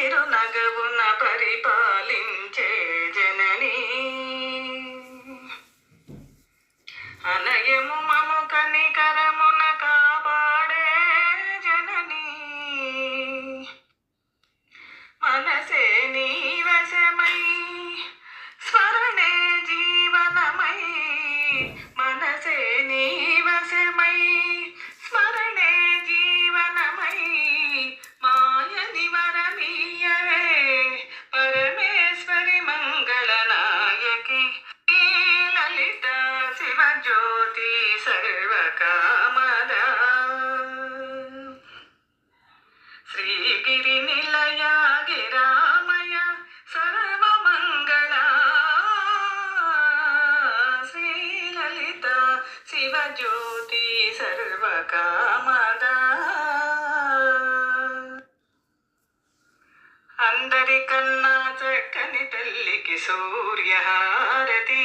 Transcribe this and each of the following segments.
చిరునగవున పరిపాలించే జననీ అనయము మము కనికరమున కాపాడే జననీ మనసే నీ వశమై స్మరణే జీవనమై మనసే నీ వశమై స్మరణే జీవనమై మాయని వరమీయవే పరమేశ్వరి మంగళనాయకి లలిత శివజ్యోతి సర్వకామద శ్రీగిరి నిలయ గిరామయ సర్వమంగళ శ్రీలలిత శివజ్యోతి సర్వకామద అందరికన్నా చక్కని తల్లికి సూర్యహారతి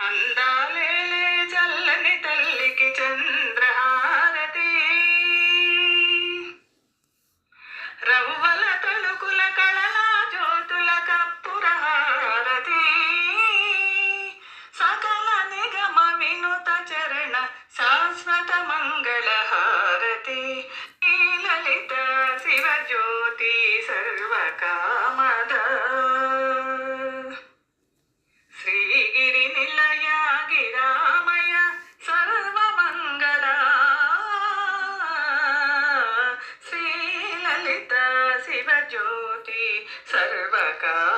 అందాలేలే చల్లని తల్లికి చంద్రహారతి రవ్వల తలుకుల కళల జ్యోతుల కప్పురహారతి సకల నిగమ వినుత చరణ శాశ్వత మంగళహారతి లలిత శివజ్యోతి సర్వకామద శ్రీగిరి నిలయ గిరామయ సర్వమంగళ శ్రీలలిత శివజ్యోతి సర్వకామద